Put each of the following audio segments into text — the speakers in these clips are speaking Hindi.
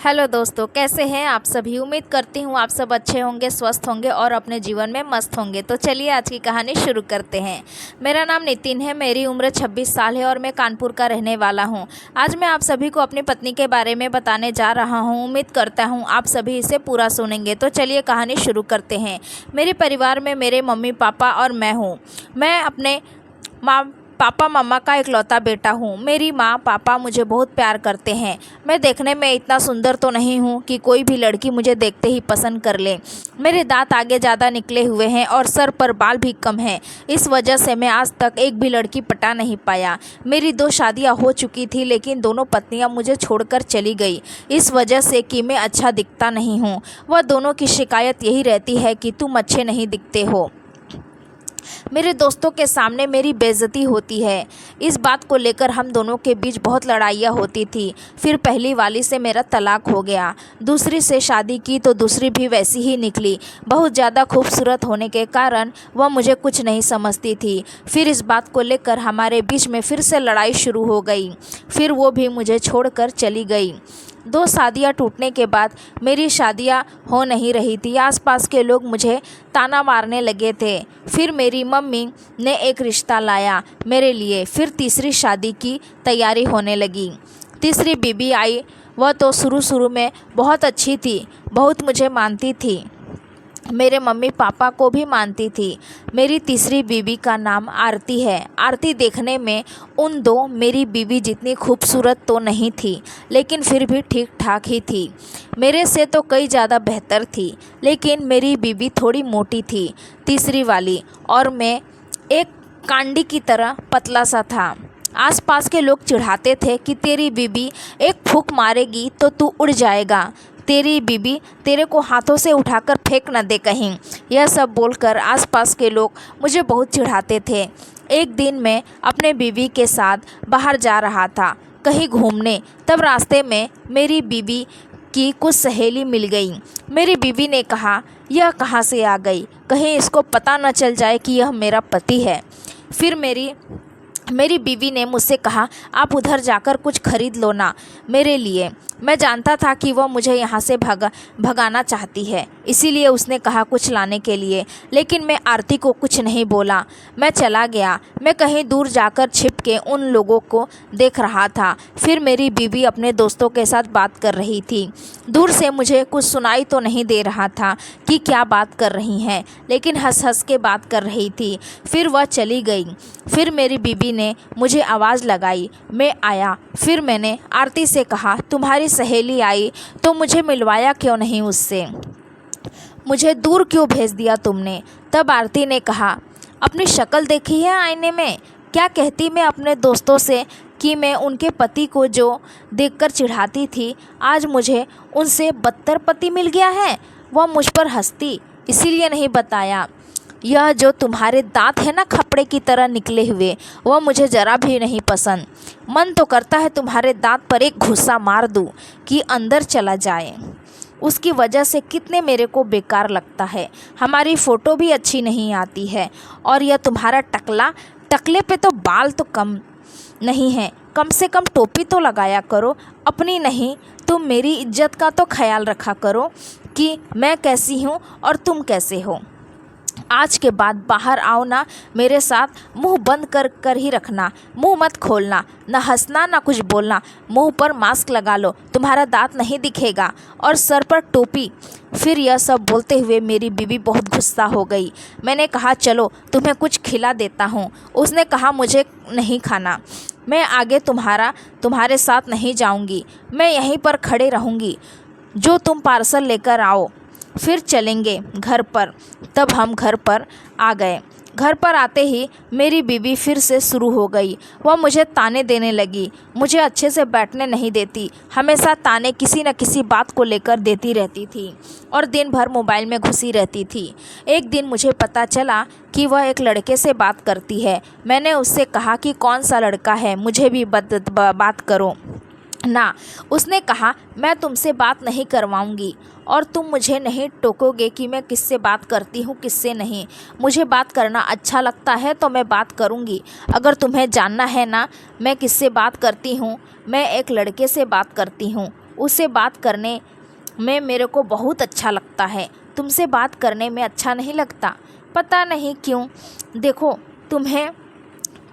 हेलो दोस्तों, कैसे हैं आप सभी। उम्मीद करती हूँ आप सब अच्छे होंगे, स्वस्थ होंगे और अपने जीवन में मस्त होंगे। तो चलिए आज की कहानी शुरू करते हैं। मेरा नाम नितिन है, मेरी उम्र 26 साल है और मैं कानपुर का रहने वाला हूँ। आज मैं आप सभी को अपनी पत्नी के बारे में बताने जा रहा हूँ। उम्मीद करता हूँ आप सभी इसे पूरा सुनेंगे। तो चलिए कहानी शुरू करते हैं। मेरे परिवार में मेरे मम्मी पापा और मैं हूँ। मैं अपने पापा मम्मा का इकलौता बेटा हूँ। मेरी माँ पापा मुझे बहुत प्यार करते हैं। मैं देखने में इतना सुंदर तो नहीं हूँ कि कोई भी लड़की मुझे देखते ही पसंद कर ले। मेरे दांत आगे ज़्यादा निकले हुए हैं और सर पर बाल भी कम हैं। इस वजह से मैं आज तक एक भी लड़की पटा नहीं पाया। मेरी 2 शादियाँ हो चुकी थी, लेकिन दोनों पत्नियाँ मुझे छोड़कर चली गई, इस वजह से कि मैं अच्छा दिखता नहीं हूँ। वह दोनों की शिकायत यही रहती है कि तुम अच्छे नहीं दिखते हो। मेरे दोस्तों के सामने मेरी बेइज्जती होती है। इस बात को लेकर हम दोनों के बीच बहुत लड़ाइयाँ होती थी। फिर पहली वाली से मेरा तलाक हो गया। दूसरी से शादी की तो दूसरी भी वैसी ही निकली। बहुत ज़्यादा खूबसूरत होने के कारण वह मुझे कुछ नहीं समझती थी। फिर इस बात को लेकर हमारे बीच में फिर से लड़ाई शुरू हो गई। फिर वो भी मुझे छोड़कर चली गई। 2 शादियाँ टूटने के बाद मेरी शादियाँ हो नहीं रही थी। आसपास के लोग मुझे ताना मारने लगे थे। फिर मेरी मम्मी ने एक रिश्ता लाया मेरे लिए। फिर तीसरी शादी की तैयारी होने लगी। तीसरी बीबी आई। वह तो शुरू में बहुत अच्छी थी, बहुत मुझे मानती थी, मेरे मम्मी पापा को भी मानती थी। मेरी तीसरी बीवी का नाम आरती है। आरती देखने में उन 2 मेरी बीवी जितनी खूबसूरत तो नहीं थी, लेकिन फिर भी ठीक ठाक ही थी। मेरे से तो कई ज़्यादा बेहतर थी, लेकिन मेरी बीवी थोड़ी मोटी थी, तीसरी वाली, और मैं एक कांडी की तरह पतला सा था। आसपास के लोग चिढ़ाते थे कि तेरी बीवी एक फूंक मारेगी तो तू उड़ जाएगा, तेरी बीबी तेरे को हाथों से उठाकर फेंक न दे कहीं। यह सब बोलकर आसपास के लोग मुझे बहुत चिढ़ाते थे। एक दिन मैं अपने बीवी के साथ बाहर जा रहा था कहीं घूमने। तब रास्ते में मेरी बीवी की कुछ सहेली मिल गई। मेरी बीवी ने कहा, यह कहाँ से आ गई, कहीं इसको पता न चल जाए कि यह मेरा पति है। फिर मेरी बीवी ने मुझसे कहा, आप उधर जाकर कुछ खरीद लो ना मेरे लिए। मैं जानता था कि वह मुझे यहाँ से भगाना चाहती है, इसीलिए उसने कहा कुछ लाने के लिए, लेकिन मैं आरती को कुछ नहीं बोला। मैं चला गया। मैं कहीं दूर जाकर छिप के उन लोगों को देख रहा था। फिर मेरी बीवी अपने दोस्तों के साथ बात कर रही थी। दूर से मुझे कुछ सुनाई तो नहीं दे रहा था कि क्या बात कर रही हैं, लेकिन हंस हंस के बात कर रही थी। फिर वह चली गई। फिर मेरी बीवी ने मुझे आवाज़ लगाई। मैं आया। फिर मैंने आरती से कहा, तुम्हारी सहेली आई तो मुझे मिलवाया क्यों नहीं उससे, मुझे दूर क्यों भेज दिया तुमने। तब आरती ने कहा, अपनी शक्ल देखी है आईने में। क्या कहती मैं अपने दोस्तों से कि मैं उनके पति को जो देखकर चिढ़ाती थी, आज मुझे उनसे बदतर पति मिल गया है। वह मुझ पर हंसती, इसीलिए नहीं बताया। यह जो तुम्हारे दांत है ना खपड़े की तरह निकले हुए, वह मुझे ज़रा भी नहीं पसंद। मन तो करता है तुम्हारे दांत पर एक घुसा मार दूं कि अंदर चला जाए। उसकी वजह से कितने मेरे को बेकार लगता है। हमारी फ़ोटो भी अच्छी नहीं आती है। और यह तुम्हारा टकले पे तो बाल तो कम नहीं है, कम से कम टोपी तो लगाया करो। अपनी नहीं, तुम मेरी इज्जत का तो ख्याल रखा करो कि मैं कैसी हूँ और तुम कैसे हो। आज के बाद बाहर आओ ना, मेरे साथ मुंह बंद कर कर ही रखना, मुंह मत खोलना, ना हंसना ना कुछ बोलना। मुंह पर मास्क लगा लो, तुम्हारा दांत नहीं दिखेगा, और सर पर टोपी। फिर यह सब बोलते हुए मेरी बीवी बहुत गुस्सा हो गई। मैंने कहा, चलो तुम्हें कुछ खिला देता हूँ। उसने कहा, मुझे नहीं खाना, मैं आगे तुम्हारे साथ नहीं जाऊँगी, मैं यहीं पर खड़े रहूँगी, जो तुम पार्सल लेकर आओ फिर चलेंगे घर पर। तब हम घर पर आ गए। घर पर आते ही मेरी बीवी फिर से शुरू हो गई। वह मुझे ताने देने लगी, मुझे अच्छे से बैठने नहीं देती, हमेशा ताने किसी न किसी बात को लेकर देती रहती थी और दिन भर मोबाइल में घुसी रहती थी। एक दिन मुझे पता चला कि वह एक लड़के से बात करती है। मैंने उससे कहा कि कौन सा लड़का है, मुझे भी बात करो ना। उसने कहा, मैं तुमसे बात नहीं करवाऊंगी और तुम मुझे नहीं टोकोगे कि मैं किससे बात करती हूँ किससे नहीं। मुझे बात करना अच्छा लगता है तो मैं बात करूँगी। अगर तुम्हें जानना है ना मैं किससे बात करती हूँ, मैं एक लड़के से बात करती हूँ। उससे बात करने में मेरे को बहुत अच्छा लगता है। तुमसे बात करने में अच्छा नहीं लगता, पता नहीं क्यों। देखो, तुम्हें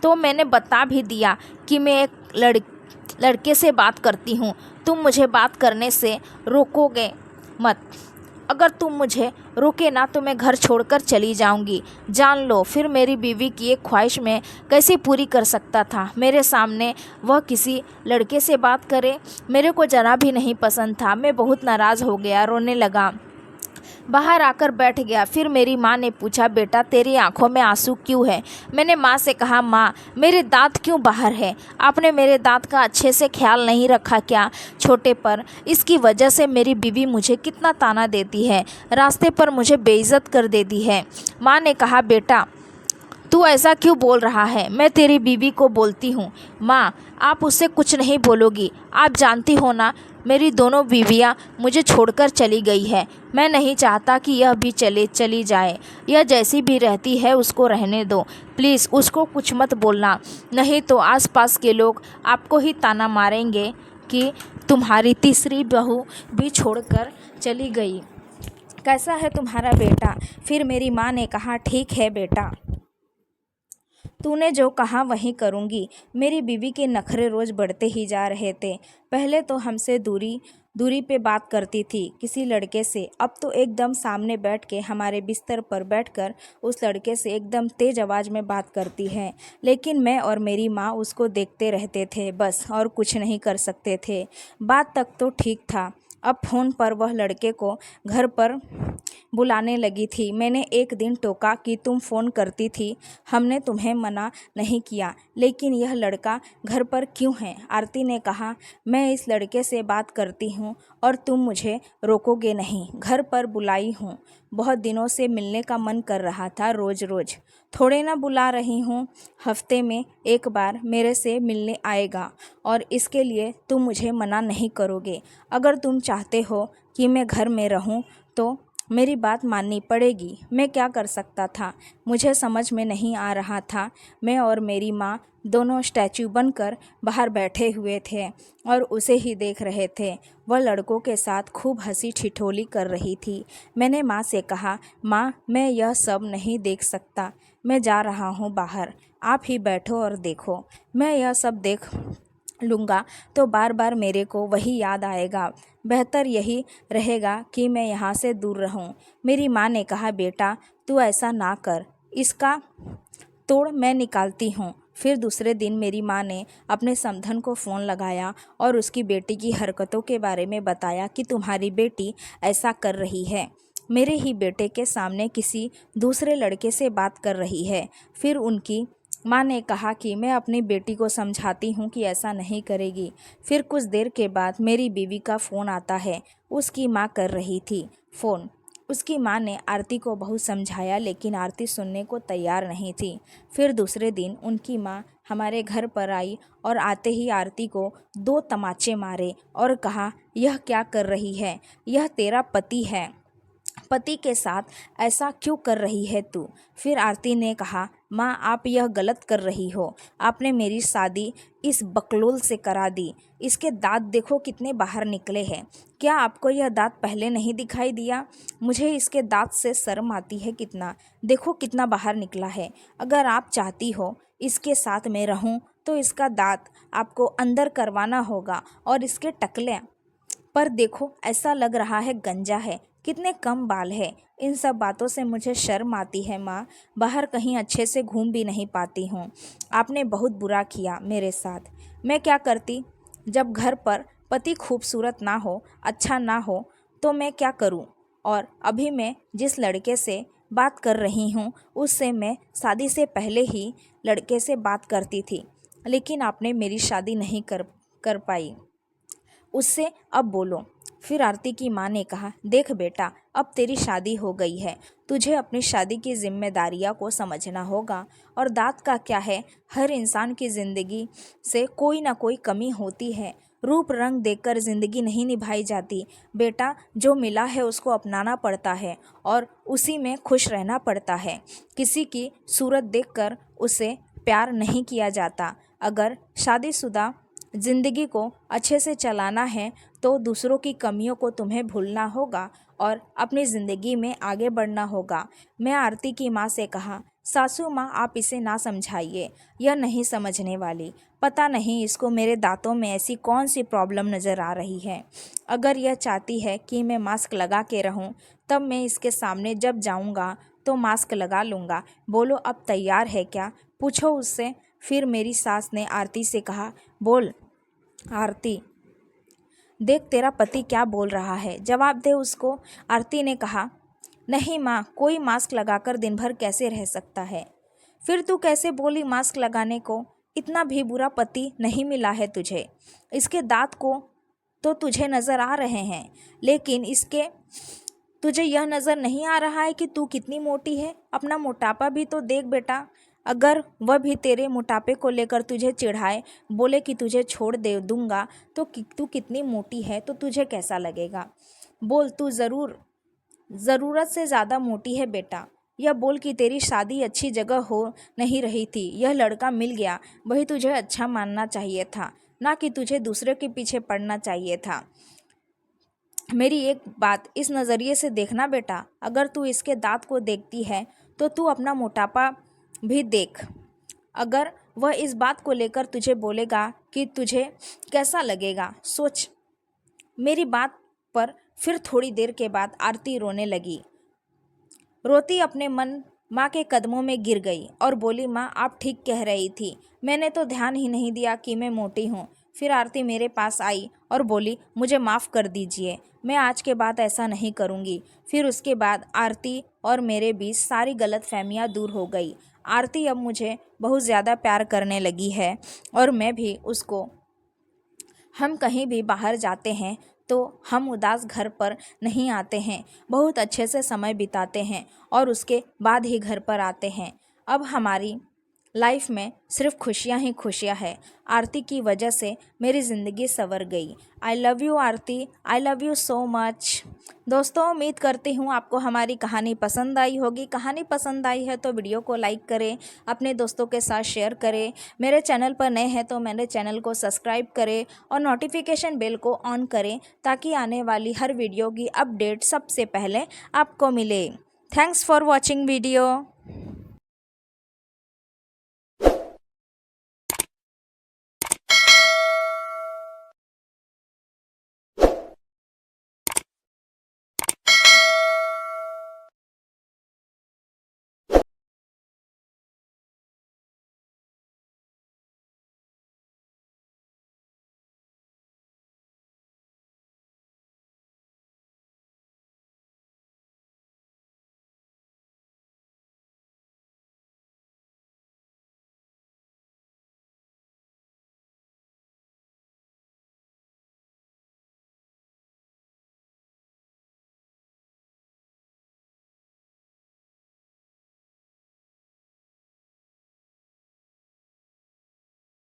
तो मैंने बता भी दिया कि मैं एक लड़के से बात करती हूँ। तुम मुझे बात करने से रोकोगे मत। अगर तुम मुझे रोके ना तो मैं घर छोड़कर चली जाऊंगी। जान लो, फिर मेरी बीवी की एक ख्वाहिश मैं कैसे पूरी कर सकता था। मेरे सामने वह किसी लड़के से बात करे, मेरे को जरा भी नहीं पसंद था। मैं बहुत नाराज़ हो गया, रोने लगा, बाहर आकर बैठ गया। फिर मेरी माँ ने पूछा, बेटा तेरी आंखों में आंसू क्यों है? मैंने माँ से कहा, माँ मेरे दांत क्यों बाहर है? आपने मेरे दांत का अच्छे से ख्याल नहीं रखा क्या छोटे पर? इसकी वजह से मेरी बीवी मुझे कितना ताना देती है, रास्ते पर मुझे बेइज्जत कर देती है। माँ ने कहा, बेटा तू ऐसा क्यों बोल रहा है? मैं तेरी बीवी को बोलती हूँ। माँ आप उससे कुछ नहीं बोलोगी, आप जानती हो ना मेरी दोनों बीवियाँ मुझे छोड़कर चली गई है। मैं नहीं चाहता कि यह भी चली जाए। यह जैसी भी रहती है उसको रहने दो, प्लीज़ उसको कुछ मत बोलना, नहीं तो आसपास के लोग आपको ही ताना मारेंगे कि तुम्हारी तीसरी बहू भी छोड़कर चली गई। कैसा है तुम्हारा बेटा? फिर मेरी माँ ने कहा, ठीक है बेटा, तूने जो कहा वही करूँगी। मेरी बीवी के नखरे रोज़ बढ़ते ही जा रहे थे। पहले तो हमसे दूरी पे बात करती थी किसी लड़के से, अब तो एकदम सामने बैठ के हमारे बिस्तर पर बैठकर उस लड़के से एकदम तेज़ आवाज़ में बात करती है। लेकिन मैं और मेरी माँ उसको देखते रहते थे बस, और कुछ नहीं कर सकते थे। बात तक तो ठीक था। अब फ़ोन पर वह लड़के को घर पर बुलाने लगी थी। मैंने एक दिन टोका कि तुम फ़ोन करती थी, हमने तुम्हें मना नहीं किया, लेकिन यह लड़का घर पर क्यों है? आरती ने कहा, मैं इस लड़के से बात करती हूँ और तुम मुझे रोकोगे नहीं। घर पर बुलाई हूँ, बहुत दिनों से मिलने का मन कर रहा था। रोज़ रोज़ थोड़े ना बुला रही हूँ, हफ्ते में एक बार मेरे से मिलने आएगा, और इसके लिए तुम मुझे मना नहीं करोगे। अगर तुम चाहते हो कि मैं घर में रहूँ तो मेरी बात माननी पड़ेगी। मैं क्या कर सकता था, मुझे समझ में नहीं आ रहा था। मैं और मेरी माँ दोनों स्टैचू बनकर बाहर बैठे हुए थे और उसे ही देख रहे थे। वह लड़कों के साथ खूब हंसी ठिठोली कर रही थी। मैंने माँ से कहा, माँ मैं यह सब नहीं देख सकता, मैं जा रहा हूँ बाहर, आप ही बैठो और देखो। मैं यह सब देख लूँगा तो बार बार मेरे को वही याद आएगा। बेहतर यही रहेगा कि मैं यहाँ से दूर रहूँ। मेरी माँ ने कहा, बेटा तू ऐसा ना कर, इसका तोड़ मैं निकालती हूँ। फिर दूसरे दिन मेरी माँ ने अपने समधन को फ़ोन लगाया और उसकी बेटी की हरकतों के बारे में बताया कि तुम्हारी बेटी ऐसा कर रही है, मेरे ही बेटे के सामने किसी दूसरे लड़के से बात कर रही है। फिर उनकी माँ ने कहा कि मैं अपनी बेटी को समझाती हूँ कि ऐसा नहीं करेगी। फिर कुछ देर के बाद मेरी बीवी का फ़ोन आता है। उसकी माँ कर रही थी फ़ोन। उसकी माँ ने आरती को बहुत समझाया, लेकिन आरती सुनने को तैयार नहीं थी। फिर दूसरे दिन उनकी माँ हमारे घर पर आई और आते ही आरती को 2 तमाचे मारे और कहा, यह क्या कर रही है? यह तेरा पति है, पति के साथ ऐसा क्यों कर रही है तू? फिर आरती ने कहा, माँ आप यह गलत कर रही हो, आपने मेरी शादी इस बकलोल से करा दी। इसके दांत देखो कितने बाहर निकले हैं, क्या आपको यह दांत पहले नहीं दिखाई दिया? मुझे इसके दांत से शर्म आती है कितना, देखो कितना बाहर निकला है। अगर आप चाहती हो इसके साथ मैं रहूं तो इसका दांत आपको अंदर करवाना होगा, और इसके टकले पर देखो ऐसा लग रहा है गंजा है, कितने कम बाल है। इन सब बातों से मुझे शर्म आती है माँ, बाहर कहीं अच्छे से घूम भी नहीं पाती हूँ। आपने बहुत बुरा किया मेरे साथ। मैं क्या करती? जब घर पर पति खूबसूरत ना हो, अच्छा ना हो, तो मैं क्या करूँ? और अभी मैं जिस लड़के से बात कर रही हूँ उससे मैं शादी से पहले ही लड़के से बात करती थी, लेकिन आपने मेरी शादी नहीं कर पाई उससे, अब बोलो। फिर आरती की माँ ने कहा, देख बेटा अब तेरी शादी हो गई है, तुझे अपनी शादी की जिम्मेदारियाँ को समझना होगा। और दांत का क्या है, हर इंसान की ज़िंदगी से कोई ना कोई कमी होती है, रूप रंग देखकर ज़िंदगी नहीं निभाई जाती। बेटा जो मिला है उसको अपनाना पड़ता है और उसी में खुश रहना पड़ता है। किसी की सूरत देखकर उसे प्यार नहीं किया जाता। अगर शादीशुदा ज़िंदगी को अच्छे से चलाना है तो दूसरों की कमियों को तुम्हें भूलना होगा और अपनी ज़िंदगी में आगे बढ़ना होगा। मैं आरती की माँ से कहा, सासू माँ आप इसे ना समझाइए, यह नहीं समझने वाली। पता नहीं इसको मेरे दांतों में ऐसी कौन सी प्रॉब्लम नज़र आ रही है। अगर यह चाहती है कि मैं मास्क लगा के रहूं, तब मैं इसके सामने जब जाऊंगा तो मास्क लगा लूँगा। बोलो अब तैयार है क्या, पूछो उससे। फिर मेरी सास ने आरती से कहा, बोल आरती, देख तेरा पति क्या बोल रहा है, जवाब दे उसको। आरती ने कहा, नहीं माँ, कोई मास्क लगाकर दिन भर कैसे रह सकता है। फिर तू कैसे बोली मास्क लगाने को? इतना भी बुरा पति नहीं मिला है तुझे। इसके दांत को तो तुझे नज़र आ रहे हैं, लेकिन इसके तुझे यह नज़र नहीं आ रहा है कि तू कितनी मोटी है। अपना मोटापा भी तो देख बेटा। अगर वह भी तेरे मोटापे को लेकर तुझे चिढ़ाए, बोले कि तुझे छोड़ दे दूंगा, तो तू कितनी मोटी है तो तुझे कैसा लगेगा। बोल, तू ज़रूरत से ज़्यादा मोटी है बेटा। यह बोल कि तेरी शादी अच्छी जगह हो नहीं रही थी, यह लड़का मिल गया, वही तुझे अच्छा मानना चाहिए था, ना कि तुझे दूसरे के पीछे पड़ना चाहिए था। मेरी एक बात इस नज़रिए से देखना बेटा, अगर तू इसके दांत को देखती है तो तू अपना मोटापा भी देख। अगर वह इस बात को लेकर तुझे बोलेगा कि तुझे कैसा लगेगा, सोच। मेरी बात पर फिर थोड़ी देर के बाद आरती रोने लगी। रोती अपने मन माँ के कदमों में गिर गई और बोली, माँ आप ठीक कह रही थी, मैंने तो ध्यान ही नहीं दिया कि मैं मोटी हूँ। फिर आरती मेरे पास आई और बोली, मुझे माफ़ कर दीजिए, मैं आज के बाद ऐसा नहीं करूँगी। फिर उसके बाद आरती और मेरे बीच सारी गलतफहमियाँ दूर हो गई। आरती अब मुझे बहुत ज़्यादा प्यार करने लगी है और मैं भी उसको। हम कहीं भी बाहर जाते हैं तो हम उदास घर पर नहीं आते हैं, बहुत अच्छे से समय बिताते हैं और उसके बाद ही घर पर आते हैं। अब हमारी लाइफ में सिर्फ खुशियाँ ही खुशियाँ हैं। आरती की वजह से मेरी ज़िंदगी संवर गई। I love you Aarti, I love you so much. दोस्तों, उम्मीद करती हूँ आपको हमारी कहानी पसंद आई होगी। कहानी पसंद आई है तो वीडियो को लाइक करें, अपने दोस्तों के साथ शेयर करें। मेरे चैनल पर नए हैं तो मेरे चैनल को सब्सक्राइब करें और नोटिफिकेशन बेल को ऑन करें ताकि आने वाली हर वीडियो की अपडेट सबसे पहले आपको मिले। Thanks for watching video.